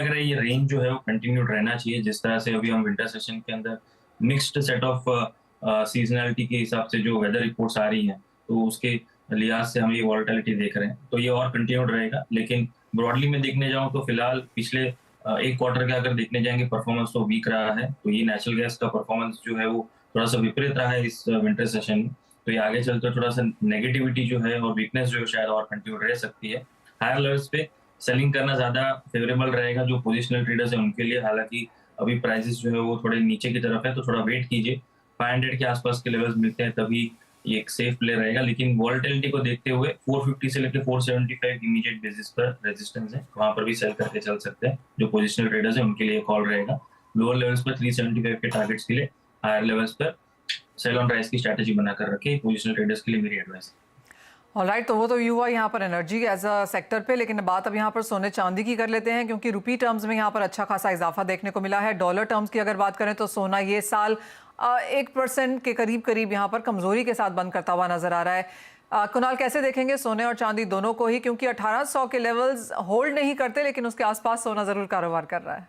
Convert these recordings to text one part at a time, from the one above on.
लग रहा है ये रेंज जो है वो कंटिन्यूड रहना चाहिए। जिस तरह से अभी हम विंटर सेशन के अंदर मिक्स्ड सेट ऑफ सीजनैलिटी के हिसाब से जो वेदर रिपोर्ट्स आ रही हैं, तो उसके लिहाज से हम ये वॉलेटिलिटी देख रहे हैं, तो ये और कंटिन्यूड रहेगा। लेकिन ब्रॉडली मैं देखने जाऊँ तो फिलहाल पिछले 1 क्वार्टर का अगर देखने जाएँगे परफॉर्मेंस तो वीक रहा है। तो ये नेचुरल गैस का परफॉर्मेंस जो है वो थोड़ा-सा विपरीत रहा है इस विंटर सेशन में। तो ये आगे चलकर थोड़ा-सा नेगेटिविटी जो है और वीकनेस जो है शायद और कंटिन्यू रह सकती है। हायर लेवल्स पे सेलिंग करना ज़्यादा फेवरेबल रहेगा जो पोजिशनल ट्रेडर्स हैं उनके लिए। हालाँकि अभी प्राइसेस जो है वो थोड़े नीचे की तरफ है, तो थोड़ा वेट कीजिए। 500 के आसपास के लेवल्स मिलते हैं तभी ये एक सेफ प्ले रहेगा। लेकिन वोलेटिलिटी को देखते हुए 450 से लेके 475 इमीडिएट बेसिस पर रेजिस्टेंस है, वहाँ पर भी सेल करके चल सकते हैं। जो पोजिशनल ट्रेडर्स हैं उनके लिए कॉल रहेगा। लोअर लेवल्स पर 375 के टारगेट्स के लिए, हायर लेवल्स पर सेल ऑन राइज की स्ट्रैटेजी बनाकर रखें। पोजिशनल ट्रेडर्स के लिए मेरी एडवाइस है। ऑलराइट, तो वो तो युवा यहाँ पर एनर्जी एज अ सेक्टर पे, लेकिन बात अब यहाँ पर सोने चांदी की कर लेते हैं, क्योंकि रुपी टर्म्स में यहाँ पर अच्छा खासा इजाफा देखने को मिला है। डॉलर टर्म्स की अगर बात करें तो सोना ये साल 1% के करीब यहाँ पर कमजोरी के साथ बंद करता हुआ नजर आ रहा है। कुणाल, कैसे देखेंगे सोने और चांदी दोनों को ही, क्योंकि 1800 के लेवल्स होल्ड नहीं करते लेकिन उसके आसपास सोना जरूर कारोबार कर रहा है।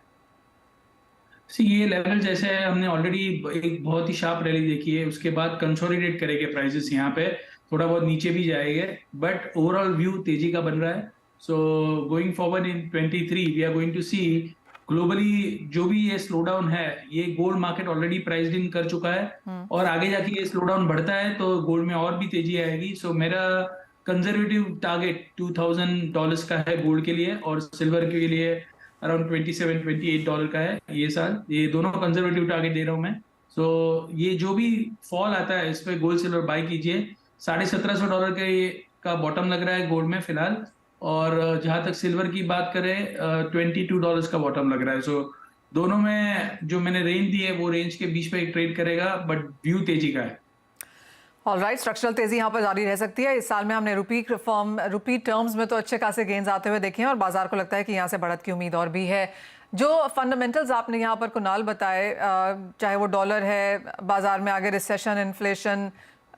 ये लेवल जैसे है, हमने ऑलरेडी एक बहुत ही शार्प रैली देखी है, उसके बाद कंसोलिडेट करेंगे प्राइसेस यहाँ पे, थोड़ा बहुत नीचे भी जाएंगे, बट ओवरऑल व्यू तेजी का बन रहा है। So going forward in 23 we are going to see globally जो भी ये स्लो डाउन है, ये gold market already priced in कर चुका है, और आगे जाके ये स्लो डाउन बढ़ता है तो गोल्ड में और भी तेजी आएगी। सो मेरा कंजर्वेटिव टारगेट $2000 का है गोल्ड के लिए, और सिल्वर के लिए अराउंड $27-28 का है ये साल। ये दोनों कंजर्वेटिव टारगेट दे रहा हूं मैं। सो ये जो भी फॉल आता है इस पे गोल्ड सिल्वर बाय कीजिए। $1750 का बॉटम लग रहा है गोल्ड में फिलहाल, और जहां तक सिल्वर की बात करें $22 का बॉटम लग रहा है। सो दोनों में जो मैंने रेंज दी है वो रेंज के बीच में ट्रेड करेगा, बट व्यू तेजी का है। ऑलराइट, स्ट्रक्चरल तेजी यहाँ पर जारी रह सकती है। इस साल में हमने रुपी टर्म्स में तो अच्छे खासे गेंस आते हुए देखे हैं, और बाजार को लगता है कि यहाँ से बढ़त की उम्मीद और भी है। जो फंडामेंटल्स आपने यहाँ पर कुणाल बताए, चाहे वो डॉलर है, बाजार में आगे recession, inflation,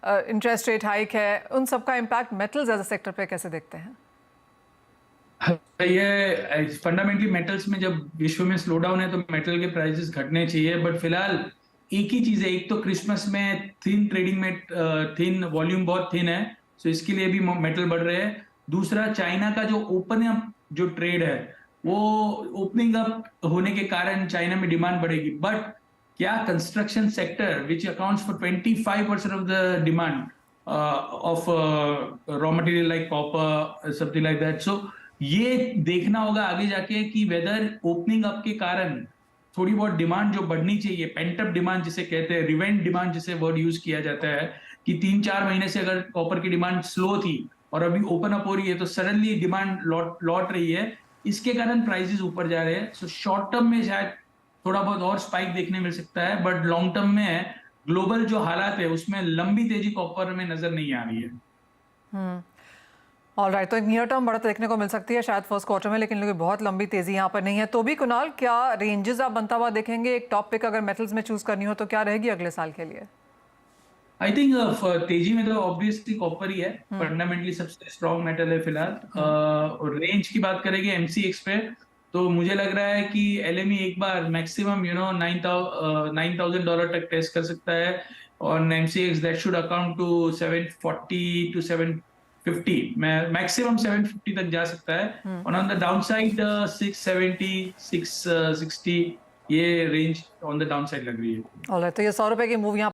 interest rate hike है, उन सबका impact metals as a sector पे कैसे देखते हैं? ये फंडामेंटली मेटल्स में जब विश्व में स्लो डाउन है तो मेटल के प्राइसेस घटने चाहिए, बट फिलहाल एक ही चीज है, एक तो क्रिसमस में थिन ट्रेडिंग में थिन वॉल्यूम बहुत थिन है, सो इसके लिए भी मेटल बढ़ रहे हैं। दूसरा, चाइना का जो ओपन अप जो ट्रेड है, वो ओपनिंग अप होने के कारण चाइना में डिमांड बढ़ेगी, बट क्या construction sector which accounts for 25% of the demand of raw material like copper something like that, so ये देखना होगा आगे जाके कि वेदर ओपनिंग अप के कारण थोड़ी बहुत डिमांड जो बढ़नी चाहिए, पेंटअप डिमांड जिसे कहते हैं, रिवेंट डिमांड जिसे वर्ड यूज किया जाता है, कि 3-4 महीने से अगर कॉपर की डिमांड स्लो थी और अभी ओपन अप हो रही है तो सडनली डिमांड लौट रही है, इसके कारण प्राइसेस ऊपर जा रहे हैं। सो शॉर्ट टर्म में शायद थोड़ा बहुत और स्पाइक देखने मिल सकता है, बट लॉन्ग टर्म में ग्लोबल जो हालात है उसमें लंबी तेजी कॉपर में नजर नहीं आ रही है। ऑलराइट, तो एक नियर टर्म बढ़त देखने को मिल सकती है शायद फर्स्ट क्वार्टर में, लेकिन बहुत लंबी तेजी यहाँ पर नहीं है। तो भी कुणाल, क्या रेंजेस आप बनता हुआ देखेंगे? एक टॉप पिक अगर मेटल्स में चूज करनी हो तो क्या रहेगी अगले साल के लिए? आई थिंक तेजी में तो ऑब्वियसली कॉपर ही है, फंडामेंटली सबसे स्ट्रॉन्ग मेटल है फिलहाल। और रेंज की बात करेंगे एमसीएक्स पे, तो मुझे लग रहा है कि एलएमई एक बार मैक्सिमम $9,000 तक टेस्ट कर सकता है, और MCX that should account to 740 to 750, maximum 750 तक जा सकता है, और ऑन द डाउन साइड 670 660 ये range on the down side लग रही है। ऑलराइट, तो ये 100 रुपए की मूव यहाँ